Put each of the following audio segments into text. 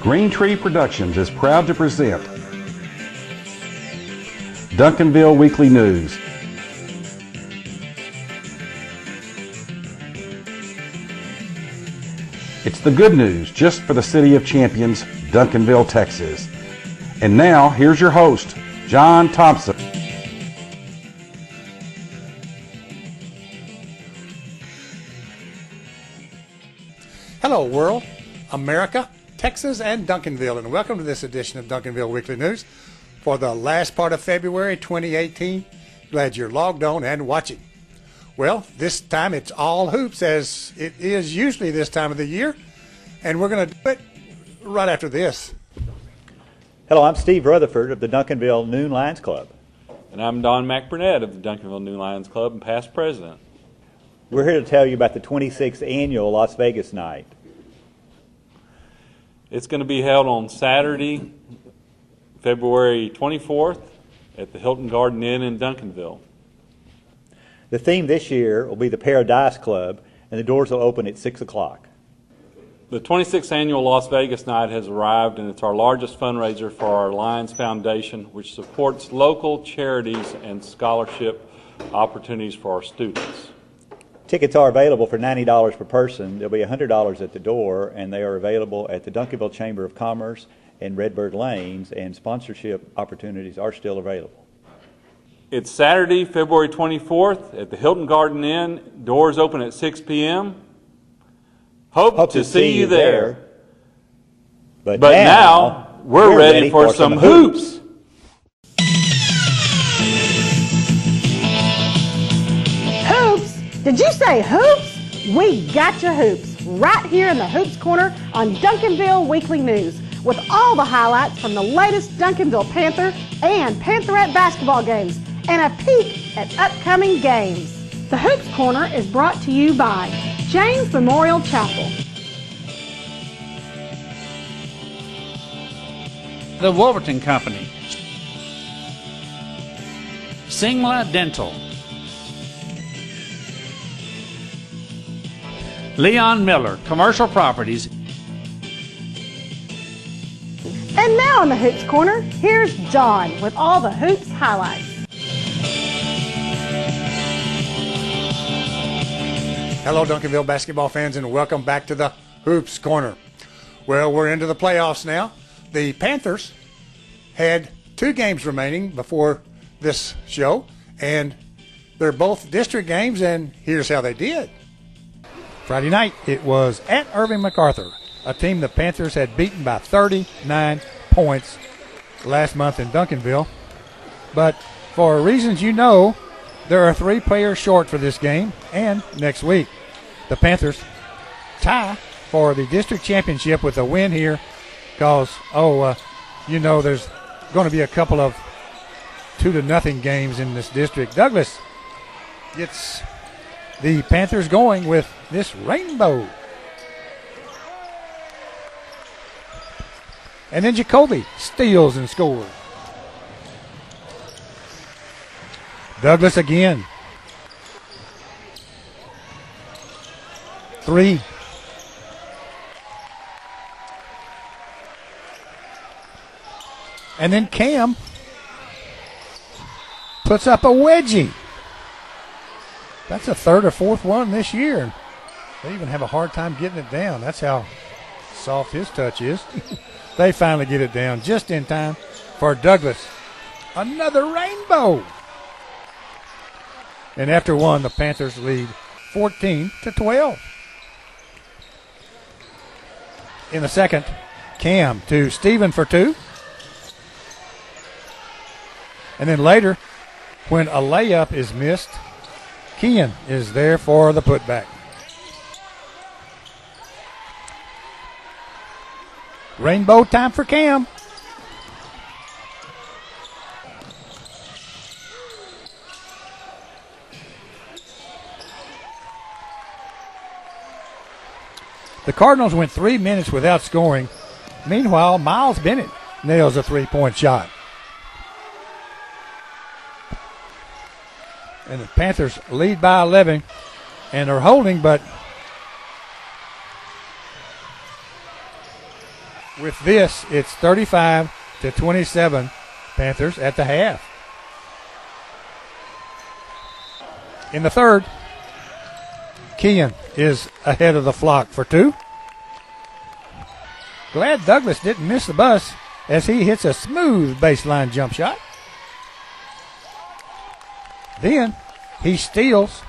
Green Tree Productions is proud to present Duncanville Weekly News. It's the good news just for the City of Champions, Duncanville, Texas. And now, here's your host, John Thompson. Hello, world, America, Texas, and Duncanville, and welcome to this edition of Duncanville Weekly News for the last part of February 2018. Glad you're logged on and watching. Well, this time it's all hoops, as it is usually this time of the year, and we're going to do it right after this. Hello, I'm Steve Rutherford of the Duncanville Noon Lions Club. And I'm Don McBurnett of the Duncanville Noon Lions Club and past president. We're here to tell you about the 26th annual Las Vegas Night. It's going to be held on Saturday, February 24th at the Hilton Garden Inn in Duncanville. The theme this year will be the Paradise Club, and the doors will open at 6 o'clock. The 26th annual Las Vegas Night has arrived, and it's our largest fundraiser for our Lions Foundation, which supports local charities and scholarship opportunities for our students. Tickets are available for $90 per person. There'll be $100 at the door, and they are available at the Duncanville Chamber of Commerce and Redbird Lanes, and sponsorship opportunities are still available. It's Saturday, February 24th at the Hilton Garden Inn. Doors open at 6 p.m. Hope to see you there. But now we're ready for some hoops. Did you say hoops? We got your hoops right here in the Hoops Corner on Duncanville Weekly News with all the highlights from the latest Duncanville Panther and Pantherette basketball games and a peek at upcoming games. The Hoops Corner is brought to you by James Memorial Chapel, The Wolverton Company, Singla Dental, Leon Miller Commercial Properties. And now in the Hoops Corner, here's John with all the Hoops highlights. Hello, Duncanville basketball fans, and welcome back to the Hoops Corner. Well, we're into the playoffs now. The Panthers had 2 games remaining before this show, and they're both district games, and here's how they did. Friday night, it was at Irving MacArthur, a team the Panthers had beaten by 39 points last month in Duncanville. But for reasons you know, there are 3 players short for this game and next week. The Panthers tie for the district championship with a win here because, there's going to be a couple of 2-0 games in this district. Douglas gets the Panthers going with this rainbow. And then Jacoby steals and scores. Douglas again. 3. And then Cam puts up a wedgie. That's a 3rd or 4th one this year. They even have a hard time getting it down. That's how soft his touch is. They finally get it down just in time for Douglas. Another rainbow. And after one, the Panthers lead 14-12. In the second, Cam to Stephen for 2. And then later, when a layup is missed, Kean is there for the putback. Rainbow time for Cam. The Cardinals went 3 minutes without scoring. Meanwhile, Miles Bennett nails a 3-point shot. And the Panthers lead by 11 and are holding, but with this, it's 35-27 Panthers at the half. In the third, Kean is ahead of the flock for 2. Glad Douglas didn't miss the bus as he hits a smooth baseline jump shot. Then he steals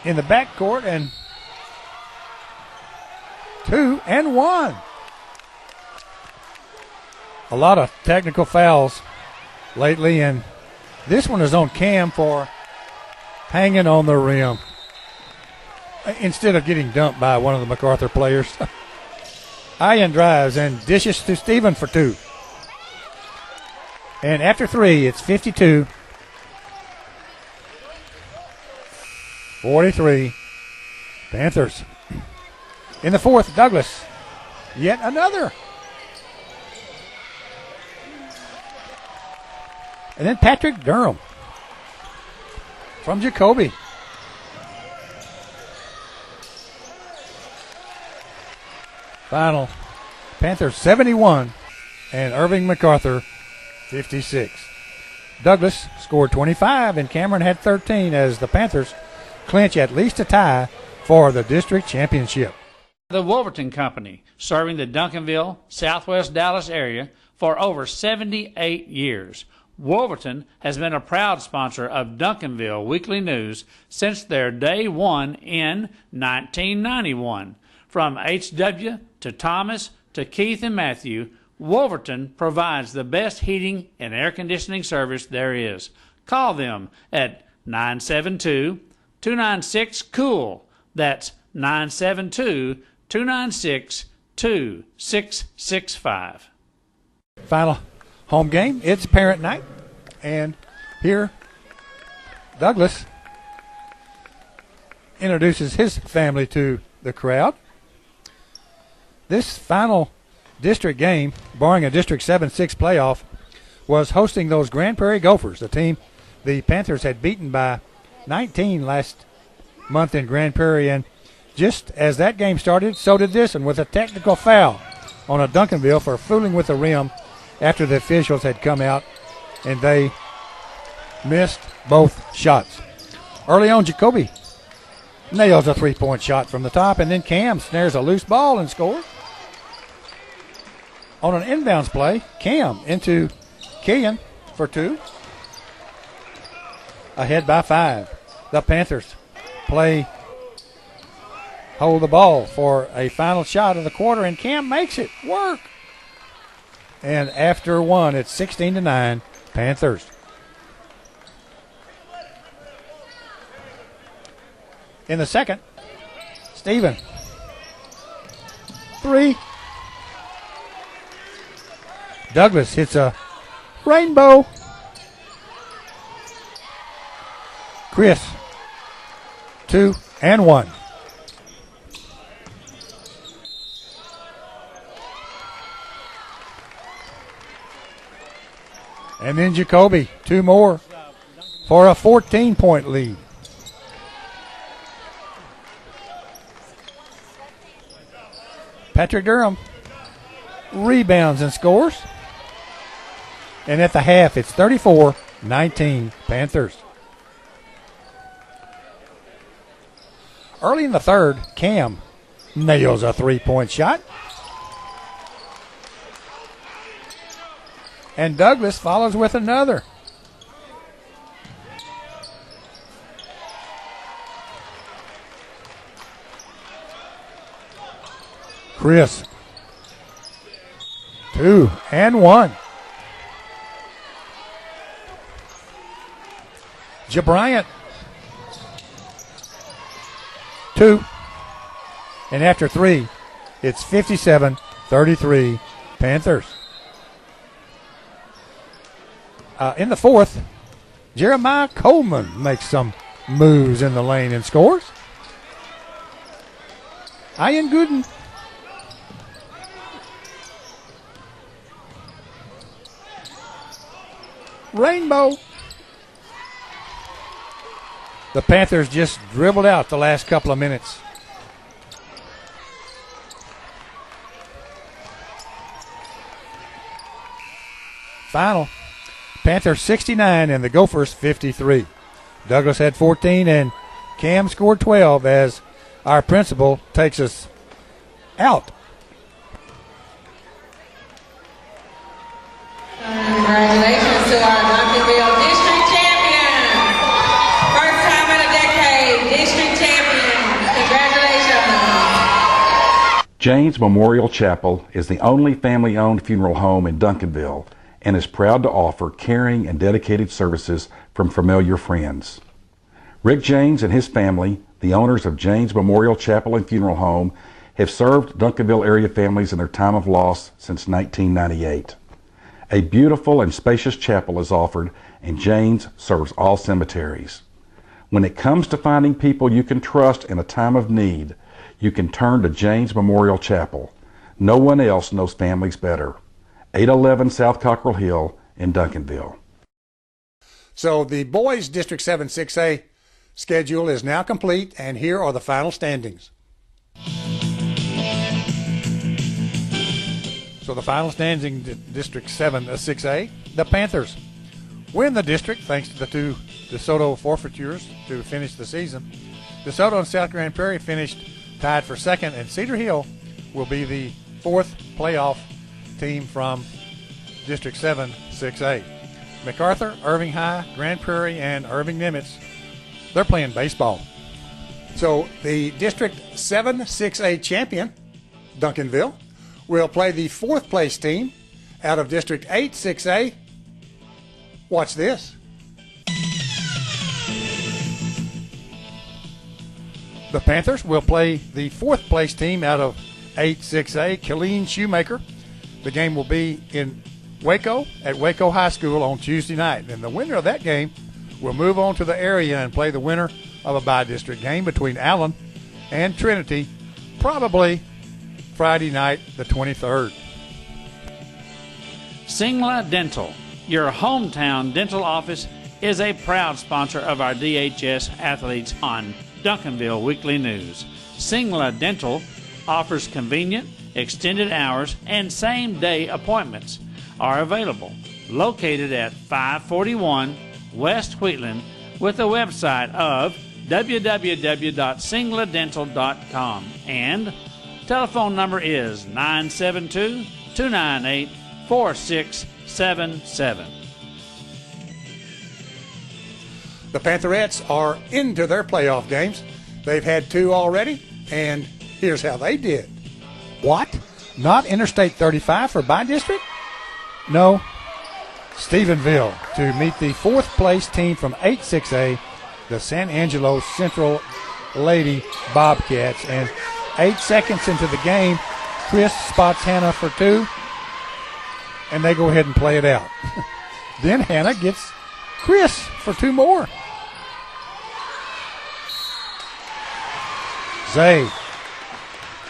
in the backcourt and 2 and 1. A lot of technical fouls lately, and this one is on Cam for hanging on the rim instead of getting dumped by one of the MacArthur players. Ian drives and dishes to Stephen for 2. And after 3, it's 52-43 Panthers. In the fourth, Douglas, yet another. And then Patrick Durham from Jacoby. Final, Panthers 71 and Irving MacArthur 56. Douglas scored 25 and Cameron had 13 as the Panthers clinch at least a tie for the district championship. The Wolverton Company, serving the Duncanville, Southwest Dallas area for over 78 years. Wolverton has been a proud sponsor of Duncanville Weekly News since their day one in 1991. From H.W. to Thomas to Keith and Matthew, Wolverton provides the best heating and air conditioning service there is. Call them at 972-296-COOL. That's 972-296-2665. Final home game, it's parent night. And here, Douglas introduces his family to the crowd. This final district game, barring a District 7-6 playoff, was hosting those Grand Prairie Gophers, the team the Panthers had beaten by 19 last month in Grand Prairie. And just as that game started, so did this one with a technical foul on a Duncanville for fooling with the rim after the officials had come out and they missed both shots. Early on, Jacoby nails a three-point shot from the top, and then Cam snares a loose ball and scores. On an inbounds play, Cam into Kean for 2. Ahead by 5. The Panthers hold the ball for a final shot of the quarter, and Cam makes it work. And after 1, it's 16-9 Panthers. In the second, Stephen. 3. Douglas hits a rainbow. Chris, 2 and 1. And then Jacoby, 2 more for a 14-point lead. Patrick Durham rebounds and scores. And at the half, it's 34-19 Panthers. Early in the third, Cam nails a three-point shot. And Douglas follows with another. Chris, 2 and 1. Bryant, 2. And after 3, it's 57-33 Panthers. In the fourth, Jeremiah Coleman makes some moves in the lane and scores. Ian Gooden. Rainbow. The Panthers just dribbled out the last couple of minutes. Final, Panthers 69 and the Gophers 53. Douglas had 14 and Cam scored 12 as our principal takes us out. Congratulations to our Duncanville District Champions. First time in a decade, District Champions. Congratulations. James Memorial Chapel is the only family-owned funeral home in Duncanville and is proud to offer caring and dedicated services from familiar friends. Rick James and his family, the owners of James Memorial Chapel and Funeral Home, have served Duncanville area families in their time of loss since 1998. A beautiful and spacious chapel is offered, and James serves all cemeteries. When it comes to finding people you can trust in a time of need, you can turn to James Memorial Chapel. No one else knows families better. 811 South Cockrell Hill in Duncanville. So the boys' District 7 6A schedule is now complete, and here are the final standings. So the final standings in District 7 6A, the Panthers win the district thanks to the two DeSoto forfeitures to finish the season. DeSoto and South Grand Prairie finished tied for second, and Cedar Hill will be the fourth playoff team from District 7 6A. MacArthur, Irving High, Grand Prairie, and Irving Nimitz, they're playing baseball. So the District 7 6A champion, Duncanville, will play the fourth place team out of District 8 6A. Watch this. The Panthers will play the fourth place team out of 8 6A, Killeen Shoemaker. The game will be in Waco at Waco High School on Tuesday night. And the winner of that game will move on to the area and play the winner of a bi-district game between Allen and Trinity, probably Friday night, the 23rd. Singla Dental, your hometown dental office, is a proud sponsor of our DHS athletes on Duncanville Weekly News. Singla Dental offers convenient, extended hours, and same-day appointments are available. Located at 541 West Wheatland with a website of www.singladental.com, and telephone number is 972-298-4677. The Pantherettes are into their playoff games. They've had two already, and here's how they did. What? Not Interstate 35 for bi-district? No. Stephenville to meet the fourth place team from 8-6A, the San Angelo Central Lady Bobcats. And 8 seconds into the game, Chris spots Hannah for two, and they go ahead and play it out. Then Hannah gets Chris for two more. Zay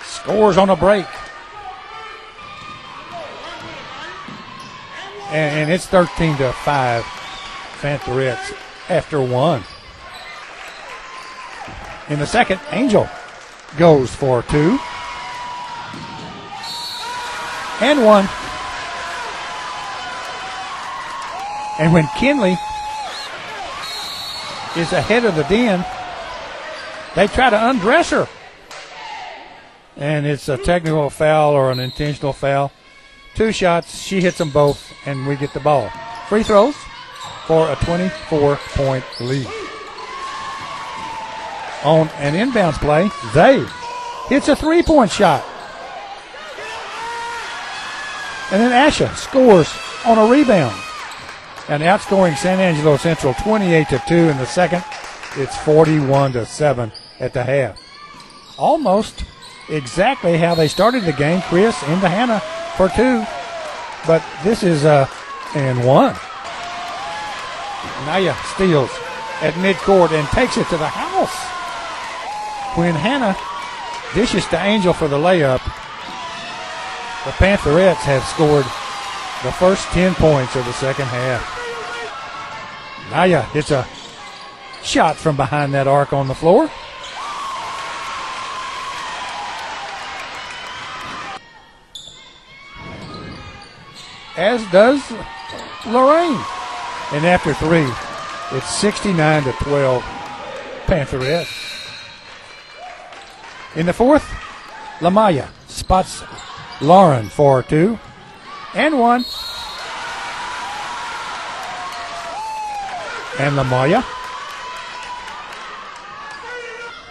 scores on a break. And it's 13-5 Pantherettes after one. In the second, Angel goes for two. And one. And when Kinley is ahead of the den, they try to undress her. And it's a technical foul or an intentional foul. Two shots, she hits them both, and we get the ball. Free throws for a 24-point lead. On an inbounds play, Zay hits a three-point shot. And then Asha scores on a rebound. And outscoring San Angelo Central 28-2 in the second. It's 41-7 at the half. Almost exactly how they started the game. Chris into Hannah for two. But this is and one. Naya steals at midcourt and takes it to the house. When Hannah dishes to Angel for the layup, the Pantherettes have scored the first 10 points of the second half. Naya hits a shot from behind that arc on the floor. As does Lorraine. And after three, it's 69-12 Pantherette. In the fourth, Lamaya spots Lauren for 2 and 1. And Lamaya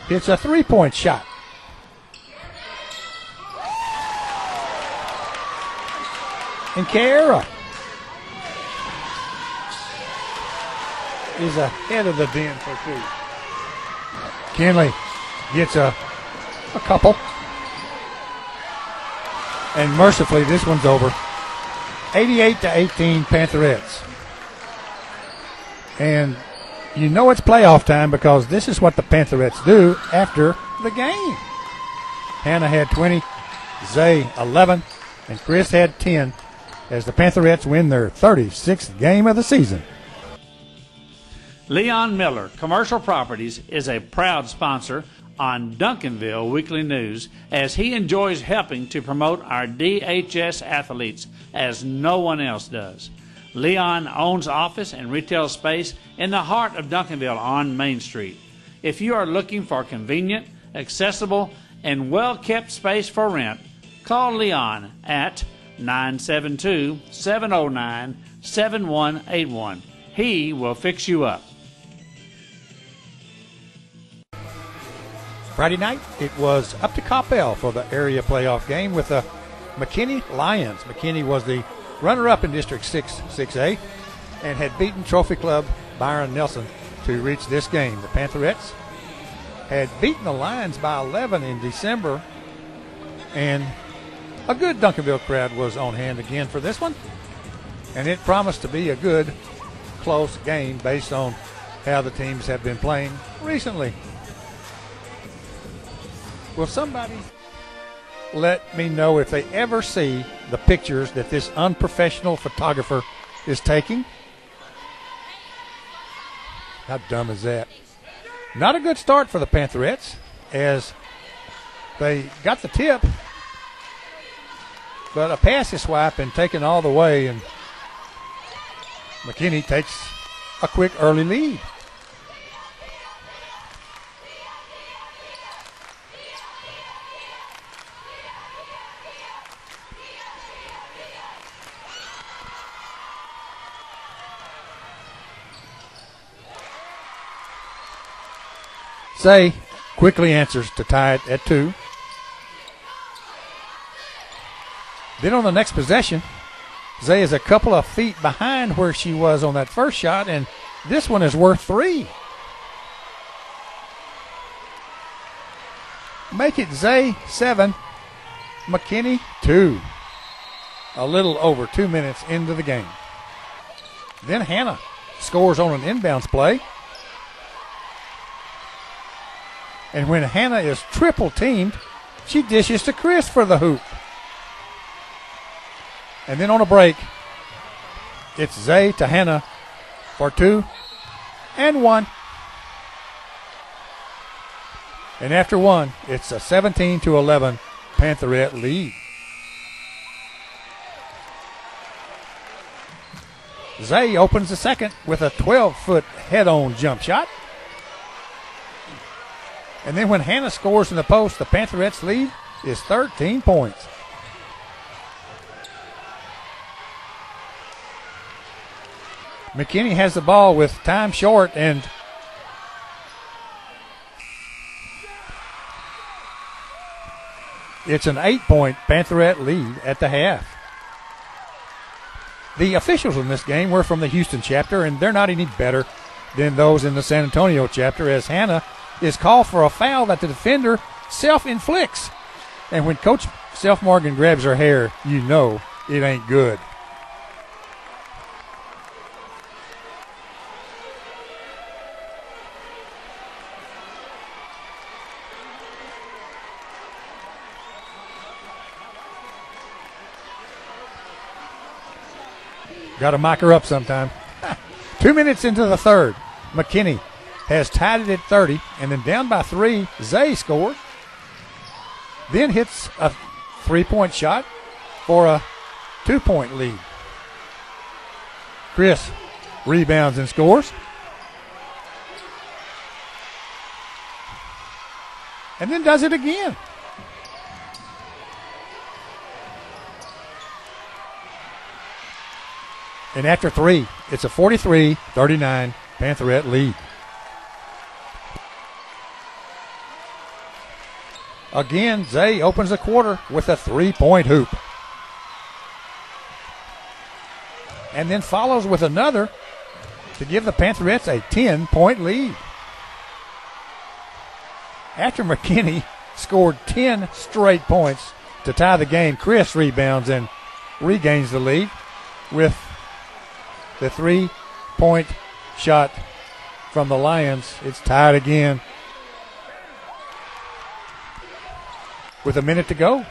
hits a 3-point shot. And Kiera is ahead of the den for 2. Kinley gets a couple. And mercifully, this one's over. 88-18 Pantherettes. And you know it's playoff time because this is what the Pantherettes do after the game. Hannah had 20, Zay 11, and Chris had 10 as the Pantherettes win their 36th game of the season. Leon Miller Commercial Properties is a proud sponsor on Duncanville Weekly News as he enjoys helping to promote our DHS athletes as no one else does. Leon owns office and retail space in the heart of Duncanville on Main Street. If you are looking for convenient, accessible, and well-kept space for rent, call Leon at 972-709-7181. He will fix you up. Friday night, it was up to Coppell for the area playoff game with the McKinney Lions. McKinney was the runner-up in District 6A and had beaten Trophy Club Byron Nelson to reach this game. The Pantherettes had beaten the Lions by 11 in December, and a good Duncanville crowd was on hand again for this one, and it promised to be a good, close game based on how the teams have been playing recently. Will somebody let me know if they ever see the pictures that this unprofessional photographer is taking? How dumb is that? Not a good start for the Pantherettes as they got the tip, but a pass is swiped and taken all the way, and McKinney takes a quick early lead. Zay quickly answers to tie it at 2. Then on the next possession, Zay is a couple of feet behind where she was on that first shot, and this one is worth 3. Make it Zay 7, McKinney 2. A little over 2 minutes into the game. Then Hannah scores on an inbounds play. And when Hannah is triple teamed, she dishes to Chris for the hoop. And then on a break, it's Zay to Hannah for 2 and 1. And after 1, it's a 17-11 Pantherette lead. Zay opens the second with a 12-foot head-on jump shot. And then when Hannah scores in the post, the Pantherettes' lead is 13 points. McKinney has the ball with time short, and it's an 8-point Pantherette lead at the half. The officials in this game were from the Houston chapter, and they're not any better than those in the San Antonio chapter, as Hannah is called for a foul that the defender self-inflicts. And when Coach Self-Morgan grabs her hair, you know it ain't good. Got to mic her up sometime. 2 minutes into the third, McKinney has tied it at 30, and then down by 3, Zay scores. Then hits a 3-point shot for a 2-point lead. Chris rebounds and scores. And then does it again. And after 3, it's a 43-39 Pantherette lead. Again, Zay opens the quarter with a 3-point hoop. And then follows with another to give the Pantherettes a 10-point lead. After McKinney scored 10 straight points to tie the game, Chris rebounds and regains the lead with the 3-point shot from the Lions. It's tied again. With a minute to go,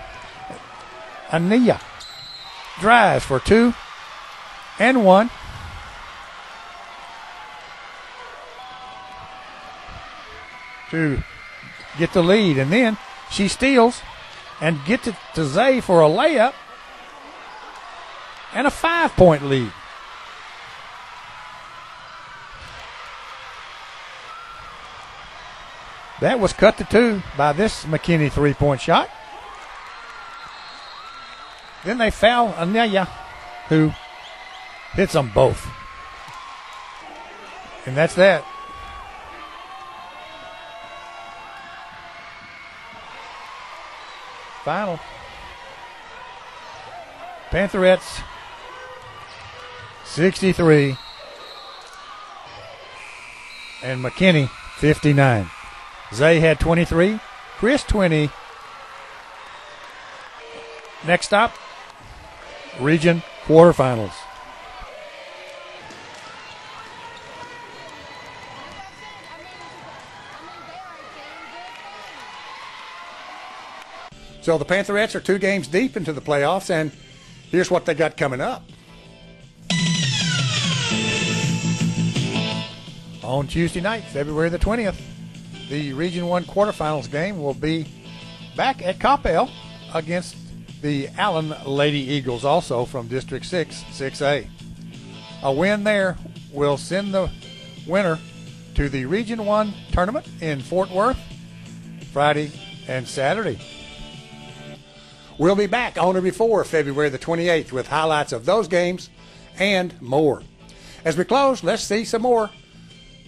Ania drives for 2 and 1. To get the lead, and then she steals and gets it to Zay for a layup and a 5-point lead. That was cut to 2 by this McKinney 3-point shot. Then they foul Anaya, who hits them both. And that's that. Final. Pantherettes 63 and McKinney 59. Zay had 23, Chris 20. Next stop, region quarterfinals. So the Pantherettes are 2 games deep into the playoffs, and here's what they got coming up. On Tuesday night, February the 20th, the Region 1 quarterfinals game will be back at Coppell against the Allen Lady Eagles, also from District 6, 6A. A win there will send the winner to the Region 1 tournament in Fort Worth Friday and Saturday. We'll be back on or before February the 28th with highlights of those games and more. As we close, let's see some more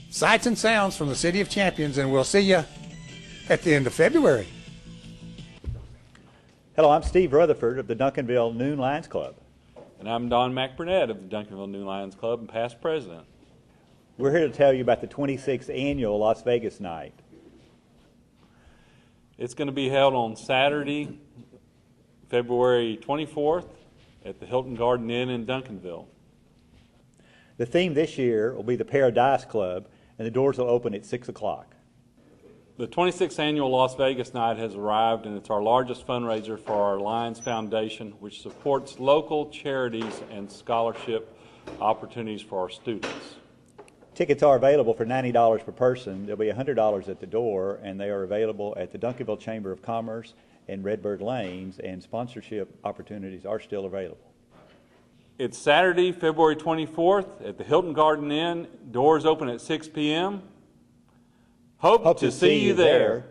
sights and sounds from the City of Champions, and we'll see you at the end of February. Hello, I'm Steve Rutherford of the Duncanville Noon Lions Club. And I'm Don McBurnett of the Duncanville Noon Lions Club and past president. We're here to tell you about the 26th annual Las Vegas night. It's going to be held on Saturday, February 24th at the Hilton Garden Inn in Duncanville. The theme this year will be the Paradise Club, and the doors will open at 6 o'clock. The 26th annual Las Vegas night has arrived, and it's our largest fundraiser for our Lions Foundation, which supports local charities and scholarship opportunities for our students. Tickets are available for $90 per person. There'll be $100 at the door, and they are available at the Duncanville Chamber of Commerce and Redbird Lanes, and sponsorship opportunities are still available. It's Saturday, February 24th at the Hilton Garden Inn. Doors open at 6 p.m. Hope to see you there.